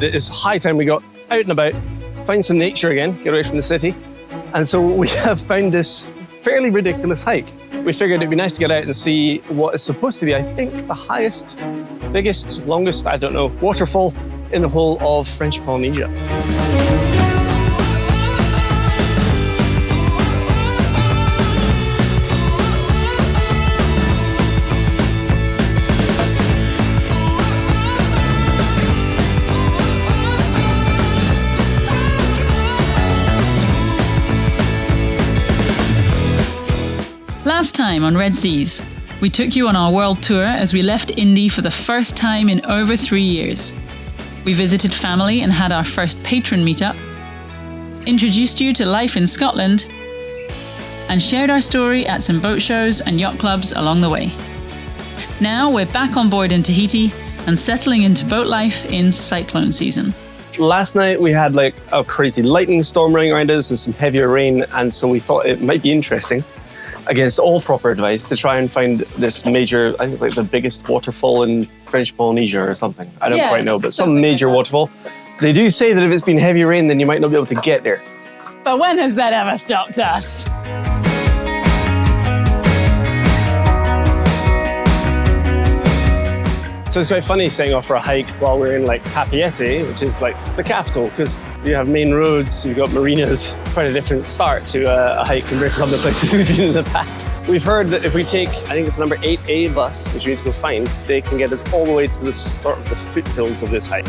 It's high time we got out and about, find some nature again, get away from the city. And so we have found this fairly ridiculous hike. We figured it'd be nice to get out and see what is supposed to be, I think, the highest, biggest, longest, I don't know, waterfall in the whole of French Polynesia. Last time on Red Seas, we took you on our world tour as we left Indy for the first time in over 3 years. We visited family and had our first patron meetup, introduced you to life in Scotland, and shared our story at some boat shows and yacht clubs along the way. Now we're back on board in Tahiti and settling into boat life in cyclone season. Last night we had like a crazy lightning storm running around us and some heavier rain, and so we thought it might be interesting, against all proper advice, to try and find this major, I think like the biggest waterfall in French Polynesia or something. I don't quite know, but some major waterfall. They do say that if it's been heavy rain, then you might not be able to get there. But when has that ever stopped us? So it's quite funny setting off for a hike while we're in like Papeete, which is like the capital, because you have main roads, you've got marinas. Quite a different start to a hike compared to some of the places we've been in the past. We've heard that if we take, I think it's number 8A bus, which we need to go find, they can get us all the way to the sort of the foothills of this hike.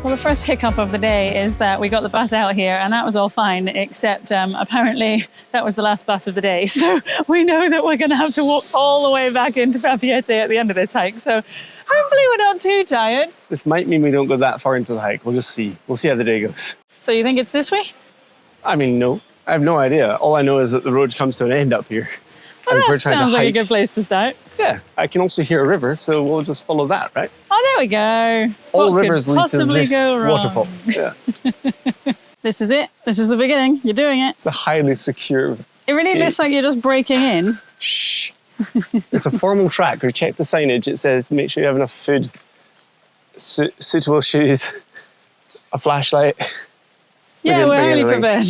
Well, the first hiccup of the day is that we got the bus out here and that was all fine, except apparently that was the last bus of the day. So we know that we're going to have to walk all the way back into Papeete at the end of this hike. So hopefully we're not too tired. This might mean we don't go that far into the hike. We'll just see. We'll see how the day goes. So you think it's this way? I mean, no. I have no idea. All I know is that the road comes to an end up here. Well, that sounds like a good place to start. Yeah, I can also hear a river, so we'll just follow that, right? Oh, there we go. All rivers lead to this waterfall. Yeah. This is it. This is the beginning. You're doing it. It's a highly secure It really looks like you're just breaking in. Shh. It's a formal track. We check the signage. It says, make sure you have enough food, suitable shoes, a flashlight. Yeah, we're early for bed.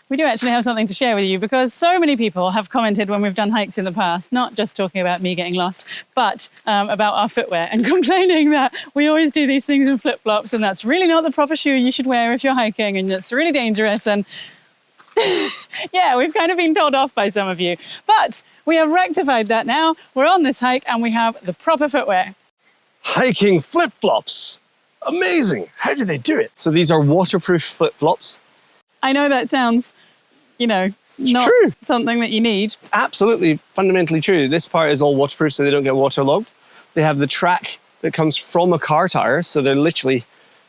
We do actually have something to share with you because so many people have commented when we've done hikes in the past, not just talking about me getting lost, but about our footwear and complaining that we always do these things in flip-flops and that's really not the proper shoe you should wear if you're hiking and it's really dangerous. And yeah, we've kind of been told off by some of you. But we have rectified that now. We're on this hike and we have the proper footwear. Hiking flip-flops. Amazing. How do they do it? So these are waterproof flip-flops. I know that sounds, you know, not true. Something that you need. It's absolutely fundamentally true. This part is all waterproof so they don't get waterlogged. They have the track that comes from a car tire, so they're literally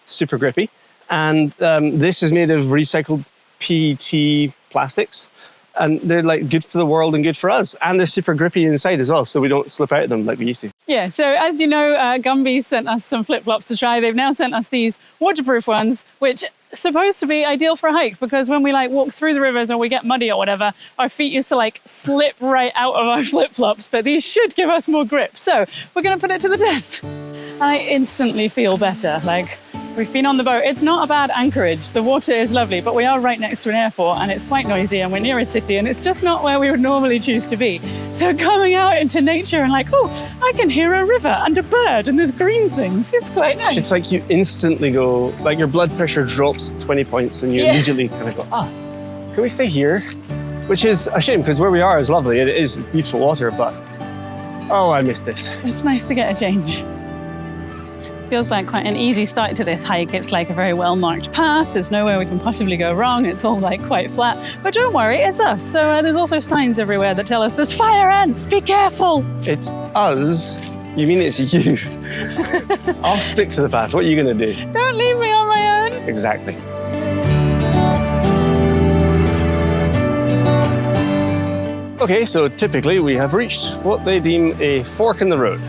super grippy. And this is made of recycled PET plastics. And they're like good for the world and good for us. And they're super grippy inside as well, so we don't slip out of them like we used to. Yeah, so as you know, Gumby's sent us some flip-flops to try. They've now sent us these waterproof ones, which supposed to be ideal for a hike because when we like walk through the rivers or we get muddy or whatever, our feet used to like slip right out of our flip-flops, but these should give us more grip. So we're going to put it to the test. I instantly feel better. Like, we've been on the boat. It's not a bad anchorage. The water is lovely, but we are right next to an airport and it's quite noisy and we're near a city and it's just not where we would normally choose to be. So coming out into nature and like, oh, I can hear a river and a bird and there's green things. It's quite nice. It's like you instantly go, like your blood pressure drops 20 points and you immediately kind of go, can we stay here? Which is a shame because where we are is lovely. It is beautiful water, but oh, I miss this. It's nice to get a change. Feels like quite an easy start to this hike. It's like a very well-marked path. There's nowhere we can possibly go wrong. It's all like quite flat. But don't worry, it's us. So there's also signs everywhere that tell us there's fire ants, be careful. It's us? You mean it's you? I'll stick to the path. What are you going to do? Don't leave me on my own. Exactly. Okay, so typically we have reached what they deem a fork in the road.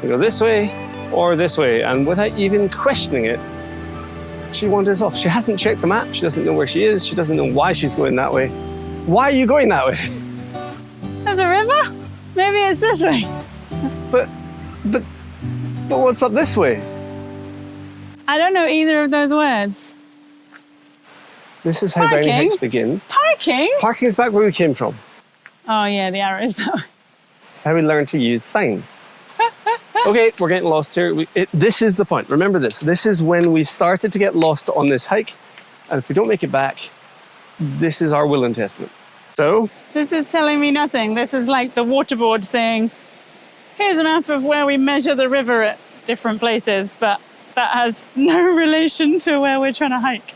We go this way or this way, and without even questioning it, she wanders off. She hasn't checked the map, she doesn't know where she is, she doesn't know why she's going that way. Why are you going that way? There's a river? Maybe it's this way. But what's up this way? I don't know either of those words. This is how brownie hikes begin. Parking? Parking is back where we came from. Oh yeah, the arrow is that way. It's how we learn to use signs. Okay, we're getting lost here. This is the point. Remember this. This is when we started to get lost on this hike. And if we don't make it back, this is our will and testament. So? This is telling me nothing. This is like the waterboard saying, here's a map of where we measure the river at different places, but that has no relation to where we're trying to hike.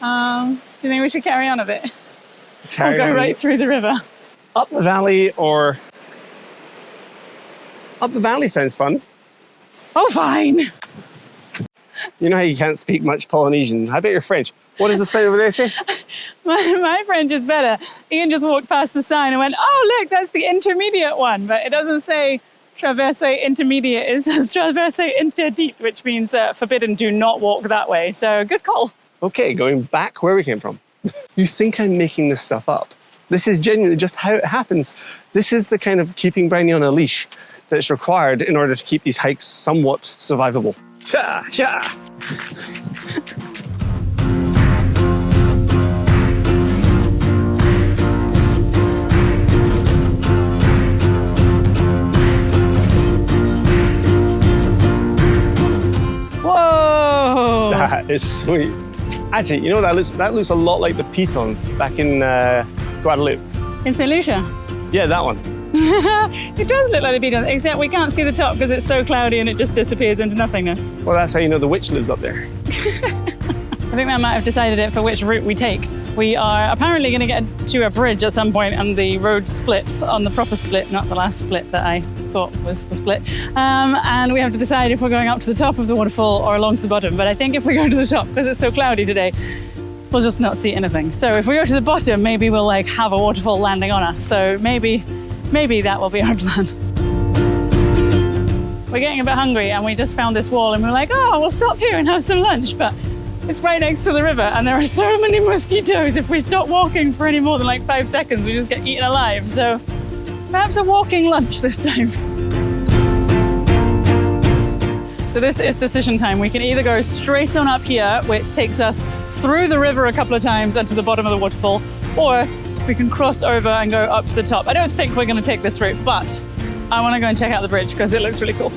Do you think we should carry on a bit? Or go right through the river? Up the valley or... Up the valley sounds fun. Oh, fine. You know how you can't speak much Polynesian. How about your French? What does the sign over there say? My French is better. Ian just walked past the sign and went, oh, look, that's the intermediate one. But it doesn't say traverse intermediate. It says traverse interdit, which means forbidden, do not walk that way. So good call. Okay, going back where we came from. You think I'm making this stuff up. This is genuinely just how it happens. This is the kind of keeping Brownie on a leash that's required in order to keep these hikes somewhat survivable. Yeah, yeah. Whoa! That is sweet. Actually, you know, that looks a lot like the pitons back in Guadeloupe. In St. Lucia? Yeah, that one. It does look like the pitons, except we can't see the top because it's so cloudy and it just disappears into nothingness. Well, that's how you know the witch lives up there. I think that might have decided it for which route we take. We are apparently going to get to a bridge at some point and the road splits on the proper split, not the last split that I thought was the split. And we have to decide if we're going up to the top of the waterfall or along to the bottom. But I think if we go to the top, because it's so cloudy today, we'll just not see anything. So if we go to the bottom, maybe we'll like have a waterfall landing on us. So maybe that will be our plan. We're getting a bit hungry and we just found this wall and we're like, oh, we'll stop here and have some lunch. But it's right next to the river and there are so many mosquitoes. If we stop walking for any more than like 5 seconds, we just get eaten alive. So perhaps a walking lunch this time. So this is decision time. We can either go straight on up here, which takes us through the river a couple of times and to the bottom of the waterfall, or we can cross over and go up to the top. I don't think we're going to take this route, but I want to go and check out the bridge because it looks really cool.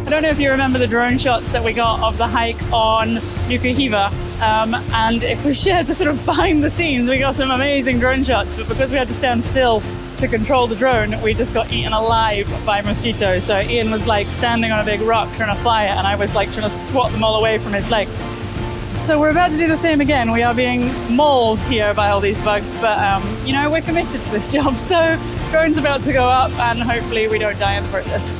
I don't know if you remember the drone shots that we got of the hike on Nukuhiva. And if we shared the sort of behind the scenes, we got some amazing drone shots, but because we had to stand still to control the drone, we just got eaten alive by mosquitoes. So Ian was like standing on a big rock trying to fly it, and I was like trying to swat them all away from his legs. So we're about to do the same again. We are being mauled here by all these bugs, but you know, we're committed to this job. So drone's about to go up and hopefully we don't die in the process.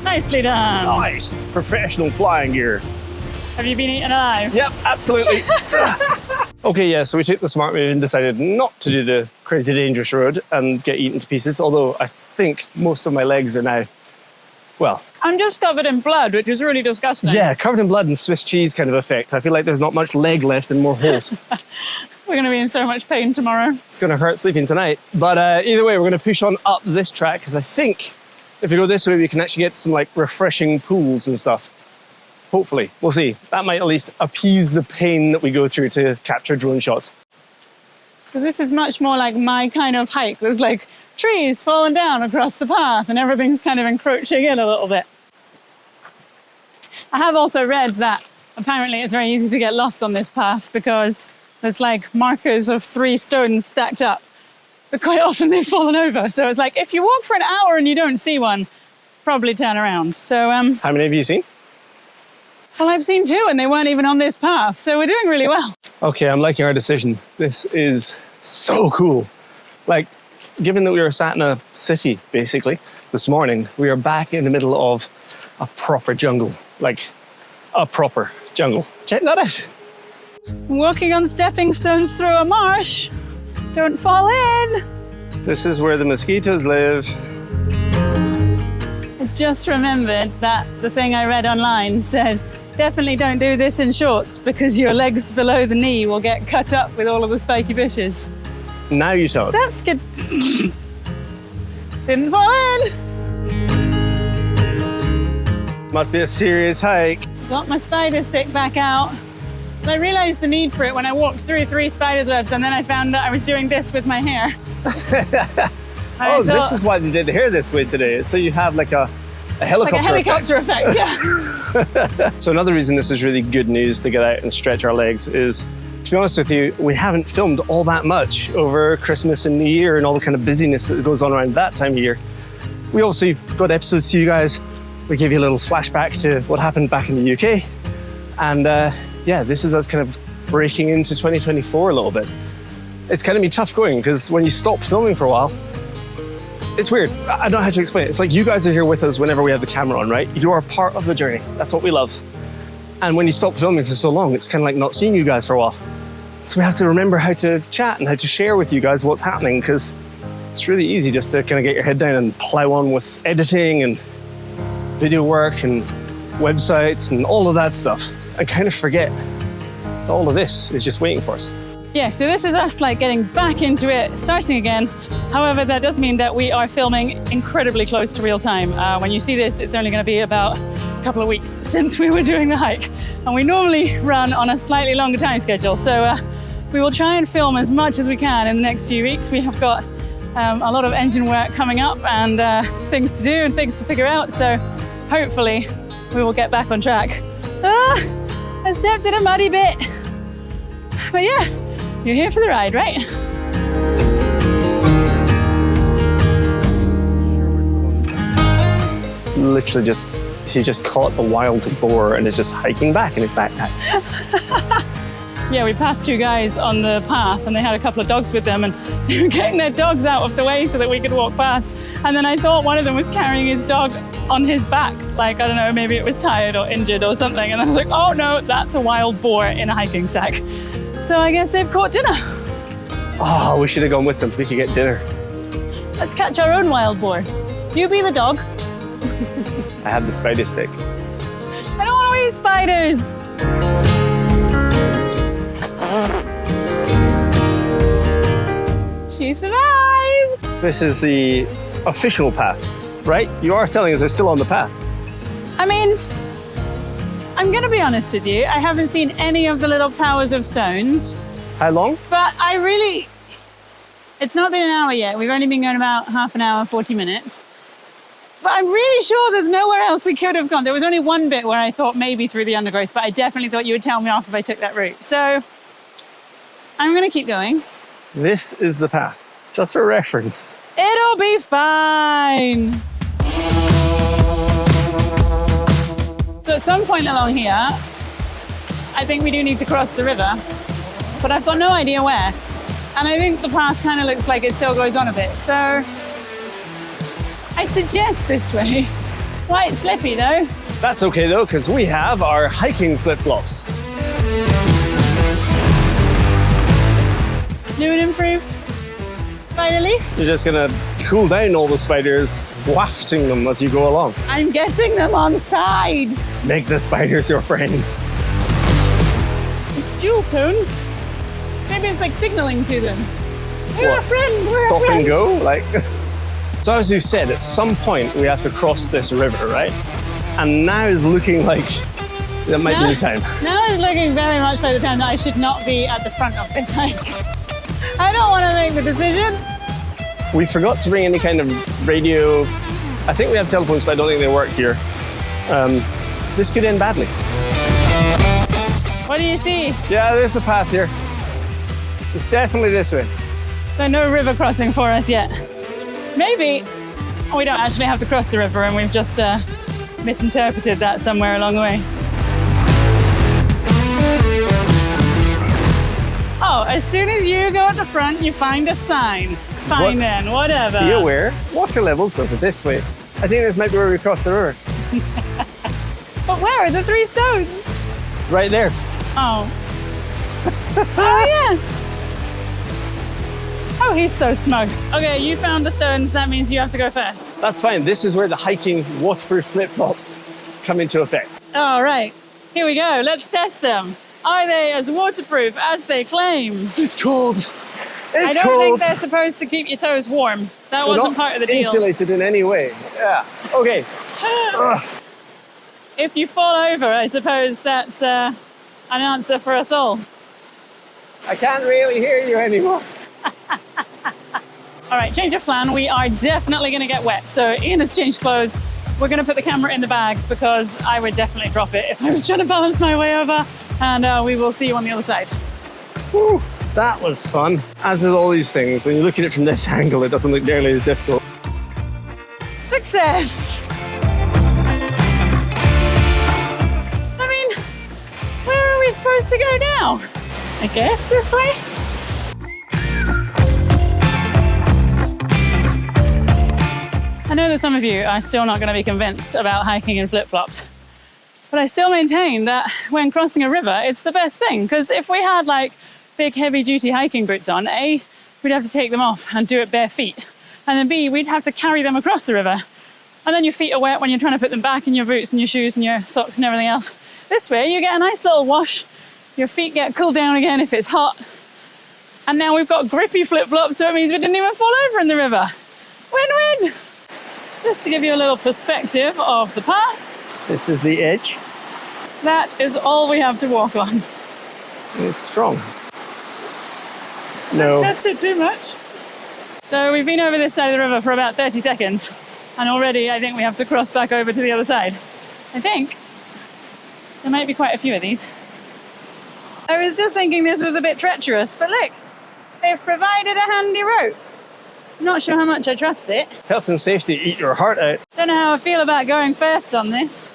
Nicely done. Nice. Professional flying gear. Have you been eaten alive? Yep, absolutely. Okay, yeah, so we took the smart move and decided not to do the crazy dangerous road and get eaten to pieces, although I think most of my legs are now, well... I'm just covered in blood, which is really disgusting. Yeah, covered in blood and Swiss cheese kind of effect. I feel like there's not much leg left and more holes. We're going to be in so much pain tomorrow. It's going to hurt sleeping tonight. But either way, we're going to push on up this track because I think if we go this way, we can actually get some like refreshing pools and stuff. Hopefully, we'll see. That might at least appease the pain that we go through to capture drone shots. So this is much more like my kind of hike. There's like trees falling down across the path and everything's kind of encroaching in a little bit. I have also read that apparently it's very easy to get lost on this path because there's like markers of 3 stones stacked up, but quite often they've fallen over. So it's like if you walk for an hour and you don't see one, probably turn around. So, How many have you seen? well, I've seen 2 and they weren't even on this path. So we're doing really well. Okay, I'm liking our decision. This is so cool. Like, given that we were sat in a city, basically, this morning, we are back in the middle of a proper jungle. Like, a proper jungle. Check that out. Walking on stepping stones through a marsh. Don't fall in. This is where the mosquitoes live. I just remembered that the thing I read online said, definitely don't do this in shorts because your legs below the knee will get cut up with all of the spiky bushes. Now you tell us. That's good. Didn't fall in. Must be a serious hike. Got my spider stick back out. I realized the need for it when I walked through 3 spider's webs, and then I found that I was doing this with my hair. This is why they did the hair this way today. So you have like a helicopter like a helicopter effect, yeah. So another reason this is really good news to get out and stretch our legs is, to be honest with you, we haven't filmed all that much over Christmas and New Year and all the kind of busyness that goes on around that time of year. We obviously got episodes to you guys. We gave you a little flashback to what happened back in the UK. And yeah, this is us kind of breaking into 2024 a little bit. It's kind of been tough going because when you stop filming for a while, it's weird. I don't know how to explain it. It's like you guys are here with us whenever we have the camera on, right? You are part of the journey. That's what we love. And when you stop filming for so long, it's kind of like not seeing you guys for a while. So we have to remember how to chat and how to share with you guys what's happening, because it's really easy just to kind of get your head down and plow on with editing and video work and websites and all of that stuff and kind of forget that all of this is just waiting for us. Yeah, so this is us like getting back into it, starting again. However, that does mean that we are filming incredibly close to real time. When you see this, it's only going to be about a couple of weeks since we were doing the hike. And we normally run on a slightly longer time schedule. So we will try and film as much as we can in the next few weeks. We have got a lot of engine work coming up and things to do and things to figure out. So hopefully we will get back on track. I stepped in a muddy bit. But yeah, you're here for the ride, right? Literally he just caught a wild boar and is just hiking back in his backpack. Yeah, we passed 2 guys on the path and they had a couple of dogs with them and they were getting their dogs out of the way so that we could walk past. And then I thought one of them was carrying his dog on his back. Like, I don't know, maybe it was tired or injured or something. And I was like, oh no, that's a wild boar in a hiking sack. So I guess they've caught dinner. Oh, we should have gone with them. We could get dinner. Let's catch our own wild boar. You be the dog. I had the spider stick. I don't want to eat spiders. She survived. This is the official path, right? You are telling us they're still on the path. I mean, I'm going to be honest with you. I haven't seen any of the little towers of stones. How long? But it's not been an hour yet. We've only been going about half an hour, 40 minutes. But I'm really sure there's nowhere else we could have gone. There was only one bit where I thought maybe through the undergrowth, but I definitely thought you would tell me off if I took that route. So I'm going to keep going. This is the path, just for reference. It'll be fine. So at some point along here, I think we do need to cross the river, but I've got no idea where. And I think the path kind of looks like it still goes on a bit. So I suggest this way. Quite slippy though. That's okay though, because we have our hiking flip-flops. New and improved spider leaf. You're just gonna cool down all the spiders, wafting them as you go along. I'm getting them on side. Make the spiders your friend. It's dual tone. Maybe it's like signaling to them. We're a friend, we're Stop a friend. and go, like. So as you said, at some point we have to cross this river, right? And now is looking like that might be the time. Now it's looking very much like the time that I should not be at the front of this hike. I don't want to make the decision. We forgot to bring any kind of radio. I think we have telephones, but I don't think they work here. This could end badly. What do you see? Yeah, there's a path here. It's definitely this way. So no river crossing for us yet. Maybe We don't actually have to cross the river, and we've just misinterpreted that somewhere along the way. Oh, as soon as you go at the front, you find a sign. Fine then, whatever. Be aware, water levels over this way. I think this might be where we cross the river. But where are the 3 stones? Right there. Oh. Oh, yeah. Oh, he's so smug. Okay, you found the stones. That means you have to go first. That's fine. This is where the hiking waterproof flip-flops come into effect. All right, here we go. Let's test them. Are they as waterproof as they claim? It's cold. I don't think they're supposed to keep your toes warm. That wasn't part of the deal. Insulated in any way. Yeah. Okay. If you fall over, I suppose that's an answer for us all. I can't really hear you anymore. All right, change of plan. We are definitely going to get wet. So Ian has changed clothes. We're going to put the camera in the bag because I would definitely drop it if I was trying to balance my way over. And we will see you on the other side. Whew, that was fun. As with all these things, when you look at it from this angle, it doesn't look nearly as difficult. Success! I mean, where are we supposed to go now? I guess this way? I know that some of you are still not going to be convinced about hiking in flip-flops, but I still maintain that when crossing a river, it's the best thing, because if we had like big heavy-duty hiking boots on, A, we'd have to take them off and do it bare feet, and then B, we'd have to carry them across the river, and then your feet are wet when you're trying to put them back in your boots and your shoes and your socks and everything else. This way, you get a nice little wash, your feet get cooled down again if it's hot, and now we've got grippy flip-flops, so it means we didn't even fall over in the river. Win-win! Just to give you a little perspective of the path. This is the edge. That is all we have to walk on. It's strong. No. Test it too much. So we've been over this side of the river for about 30 seconds, and already I think we have to cross back over to the other side. I think there might be quite a few of these. I was just thinking this was a bit treacherous, but look, they've provided a handy rope. I'm not sure how much I trust it. Health and safety eat your heart out. Don't know how I feel about going first on this.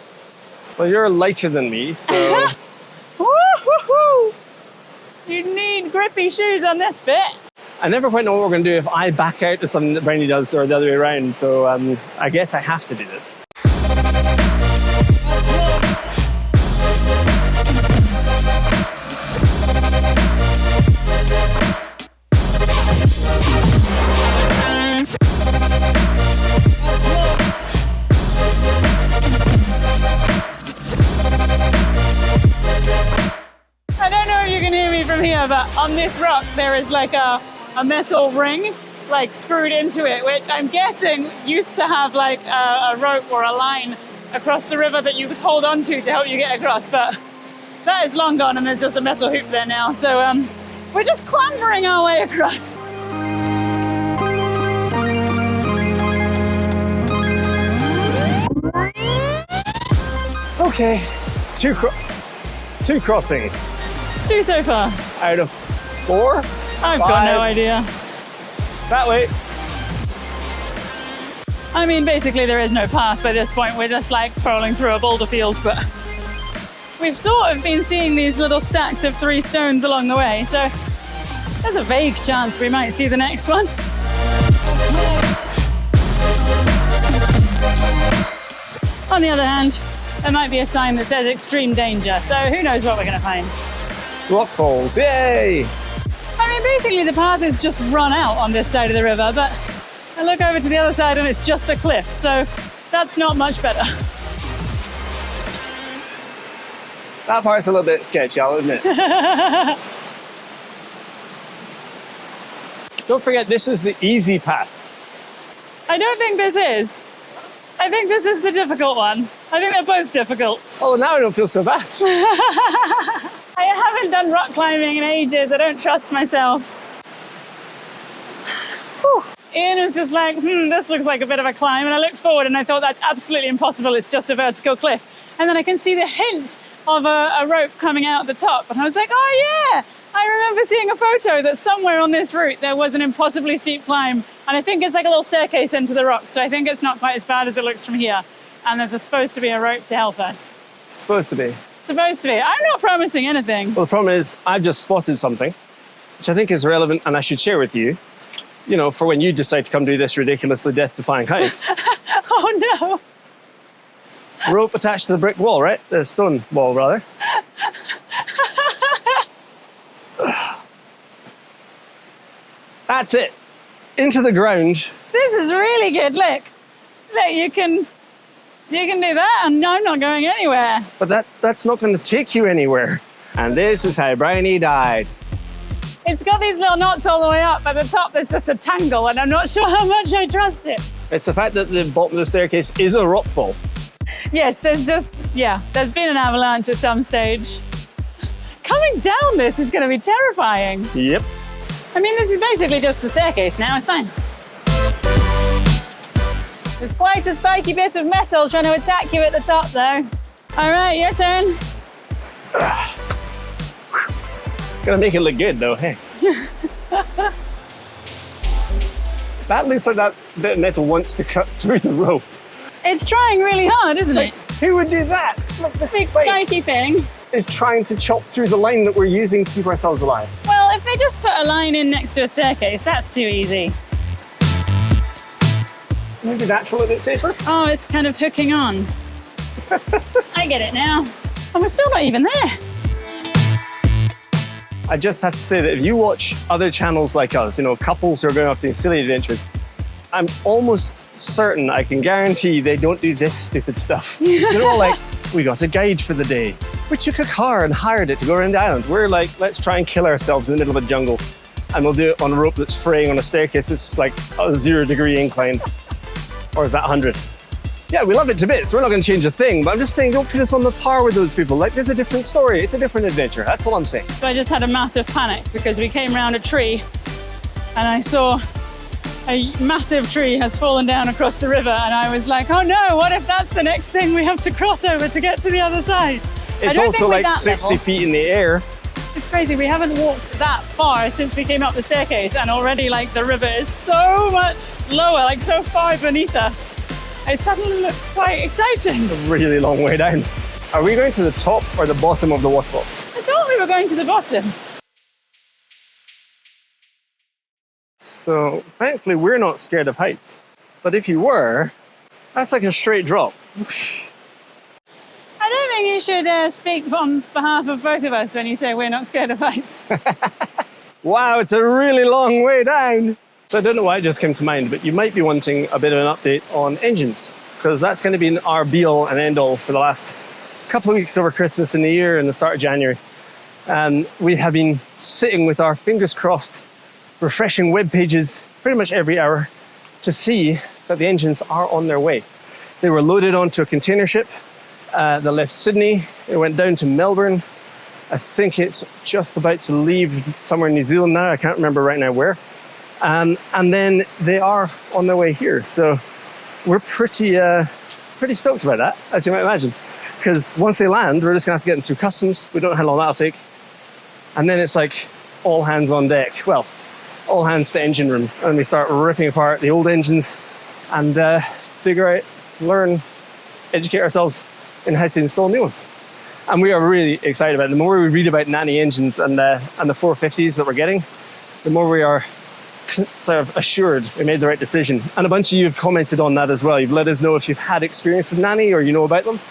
Well, you're lighter than me, so... Woo-hoo-hoo! You need grippy shoes on this bit. I never quite know what we're going to do if I back out to something that Brioni does or the other way around, so I guess I have to do this. But on this rock there is like a metal ring like screwed into it, which I'm guessing used to have like a rope or a line across the river that you could hold on to help you get across, but that is long gone and there's just a metal hoop there now, so we're just clambering our way across. Okay, two crossings. 2 so far. Out of 4? I've got no idea. That way. I mean, basically there is no path by this point. We're just like crawling through a boulder field, but we've sort of been seeing these little stacks of 3 stones along the way, so there's a vague chance we might see the next one. On the other hand, there might be a sign that says extreme danger, so who knows what we're going to find. Rock falls, yay! I mean, basically the path is just run out on this side of the river, but I look over to the other side and it's just a cliff, so that's not much better. That part's a little bit sketchy, I'll admit. Don't forget, this is the easy path. I don't think this is. I think this is the difficult one. I think they're both difficult. Oh, now I don't feel so bad. I haven't done rock climbing in ages. I don't trust myself. Whew. Ian was just like, this looks like a bit of a climb. And I looked forward and I thought that's absolutely impossible. It's just a vertical cliff. And then I can see the hint of a rope coming out at the top. And I was like, oh yeah, I remember seeing a photo that somewhere on this route there was an impossibly steep climb, and I think it's like a little staircase into the rock, so I think it's not quite as bad as it looks from here. And there's supposed to be a rope to help us. Supposed to be. Supposed to be. I'm not promising anything. Well, the problem is I've just spotted something, which I think is relevant and I should share with you, you know, for when you decide to come do this ridiculously death-defying hike. Oh, no. Rope attached to the brick wall, right? The stone wall, rather. That's it. Into the ground. This is really good. Look, you can do that, and I'm not going anywhere. But that's not going to take you anywhere. And this is how Brioni died. It's got these little knots all the way up. At the top, there's just a tangle, and I'm not sure how much I trust it. It's the fact that the bottom of the staircase is a rock fall. Yes, there's been an avalanche at some stage. Coming down this is going to be terrifying. Yep. I mean, this is basically just a staircase now, it's fine. There's quite a spiky bit of metal trying to attack you at the top, though. All right, your turn. Gonna make it look good, though, hey? That looks like that bit of metal wants to cut through the rope. It's trying really hard, isn't it? Who would do that? Look, this Big spike spiky thing. is trying to chop through the line that we're using to keep ourselves alive. Well, if they just put a line in next to a staircase, that's too easy. Maybe that's a little bit safer. Oh, it's kind of hooking on. I get it now. And we're still not even there. I just have to say that if you watch other channels like us, you know, couples who are going off doing silly adventures, I'm almost certain, I can guarantee they don't do this stupid stuff. You know, like, we got a guide for the day. We took a car and hired it to go around the island. We're like, let's try and kill ourselves in the middle of a jungle. And we'll do it on a rope that's fraying on a staircase. It's like a 0-degree incline. Or is that 100? Yeah, we love it to bits. We're not going to change a thing. But I'm just saying, don't put us on the par with those people. Like, there's a different story. It's a different adventure. That's all I'm saying. So I just had a massive panic because we came around a tree and I saw a massive tree has fallen down across the river, and I was like, oh no, what if that's the next thing we have to cross over to get to the other side? It's also like 60 feet in the air. It's crazy, we haven't walked that far since we came up the staircase, and already like the river is so much lower, like so far beneath us. It suddenly looks quite exciting. A really long way down. Are we going to the top or the bottom of the waterfall? I thought we were going to the bottom. So thankfully we're not scared of heights. But if you were, that's like a straight drop. I don't think you should speak on behalf of both of us when you say we're not scared of heights. Wow, it's a really long way down. So I don't know why it just came to mind, but you might be wanting a bit of an update on engines, because that's going to be our be-all and end-all for the last couple of weeks over Christmas and New Year and the start of January. And we have been sitting with our fingers crossed, refreshing web pages pretty much every hour to see that the engines are on their way. They were loaded onto a container ship that left Sydney. It went down to Melbourne. I think it's just about to leave somewhere in New Zealand now. I can't remember right now where. And then they are on their way here. So we're pretty stoked about that, as you might imagine. Because once they land, we're just going to have to get them through customs. We don't know how long that'll take. And then it's like all hands on deck. Well, all hands to engine room. And we start ripping apart the old engines and figure out, learn, educate ourselves in how to install new ones. And we are really excited about it. The more we read about nanny engines and the 450s that we're getting, the more we are sort of assured we made the right decision. And a bunch of you have commented on that as well. You've let us know if you've had experience with nanny or you know about them.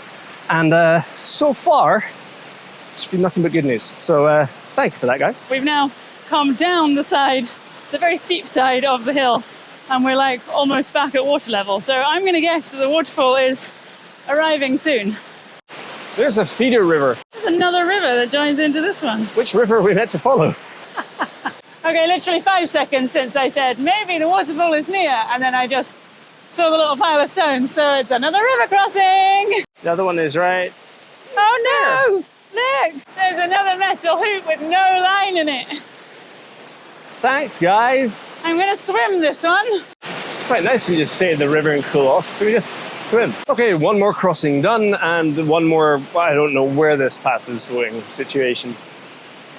And so far, it's been nothing but good news. So thank you for that, guys. We've now come down the side, the very steep side of the hill, and we're like almost back at water level. So I'm going to guess that the waterfall is arriving soon. There's a feeder river. There's another river that joins into this one. Which river are we meant to follow? Okay, literally 5 seconds since I said maybe the waterfall is near, and then I just saw the little pile of stones. So it's another river crossing. The other one is right. Oh no! Look, there's another metal hoop with no line in it. Thanks, guys. I'm going to swim this one. It's quite nice to just stay in the river and cool off. We just swim. Okay, one more crossing done, and one more, I don't know where this path is going situation.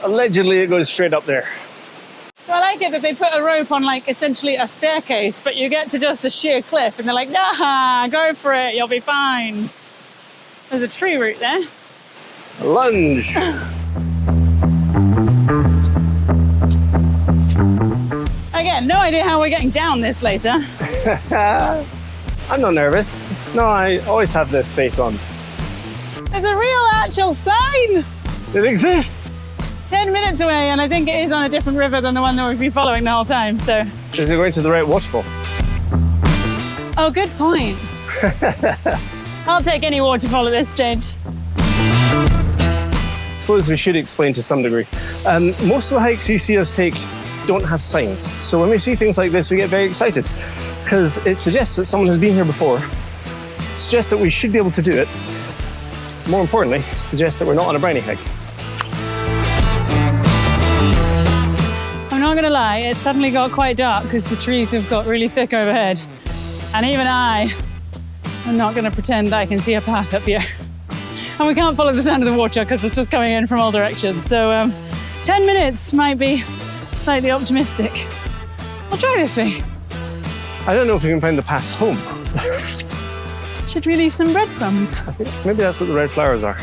Allegedly, it goes straight up there. So I like it that they put a rope on like essentially a staircase, but you get to just a sheer cliff and they're like, nah, go for it, you'll be fine. There's a tree root there. Lunge. Again, no idea how we're getting down this later. I'm not nervous. No, I always have this face on. There's a real actual sign. It exists. 10 minutes away, and I think it is on a different river than the one that we've been following the whole time, so. Is it going to the right waterfall? Oh, good point. I'll take any waterfall at this stage. I suppose we should explain to some degree. Most of the hikes you see us take don't have signs. So when we see things like this, we get very excited because it suggests that someone has been here before, suggests that we should be able to do it. More importantly, suggests that we're not on a briny hike. I'm not gonna lie, it suddenly got quite dark because the trees have got really thick overhead. And even I'm not gonna pretend that I can see a path up here. And we can't follow the sound of the water because it's just coming in from all directions. So 10 minutes might be slightly optimistic. I'll try this way. I don't know if we can find the path home. Should we leave some breadcrumbs? I think maybe that's what the red flowers are.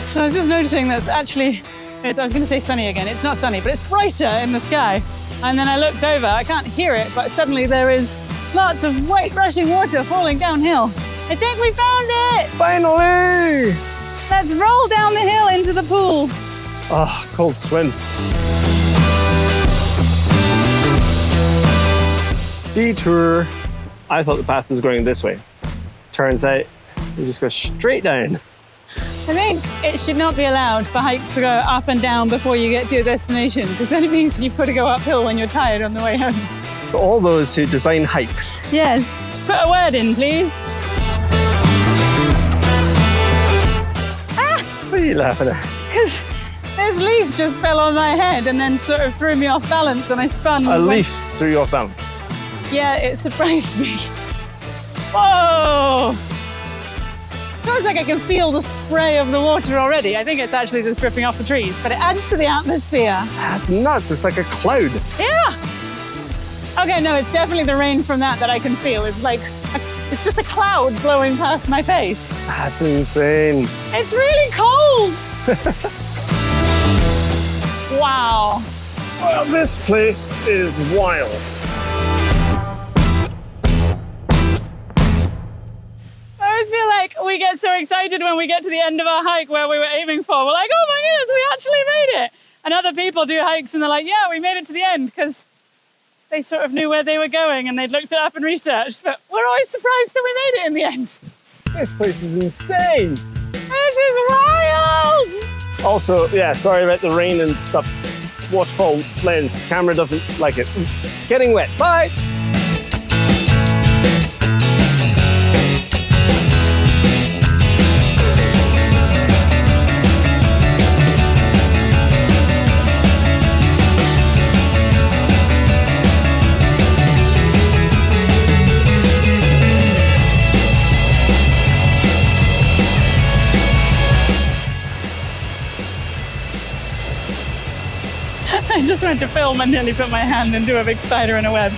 So I was just noticing that's actually, I was going to say sunny again. It's not sunny, but it's brighter in the sky. And then I looked over, I can't hear it, but suddenly there is lots of white rushing water falling downhill. I think we found it! Finally! Let's roll down the hill into the pool. Oh, cold swim. Detour. I thought the path was going this way. Turns out you just go straight down. I think it should not be allowed for hikes to go up and down before you get to your destination, because then it means you've got to go uphill when you're tired on the way home. So all those who design hikes. Yes, put a word in, please. What are you laughing at? Because this leaf just fell on my head and then sort of threw me off balance and I spun. A leaf threw you off balance. Yeah, it surprised me. Whoa! It feels like I can feel the spray of the water already. I think it's actually just dripping off the trees, but it adds to the atmosphere. That's nuts. It's like a cloud. Yeah! Okay, no, it's definitely the rain from that I can feel. It's like, it's just a cloud blowing past my face. That's insane. It's really cold! Wow. Well, this place is wild. I always feel like we get so excited when we get to the end of our hike where we were aiming for. We're like, oh my goodness, we actually made it. And other people do hikes and they're like, yeah, we made it to the end because they sort of knew where they were going and they'd looked it up and researched. But we're always surprised that we made it in the end. This place is insane. This is wild! Also, yeah, sorry about the rain and stuff. Waterfall lens, camera doesn't like it. Getting wet, bye! I just went to film and nearly put my hand into a big spider in a web.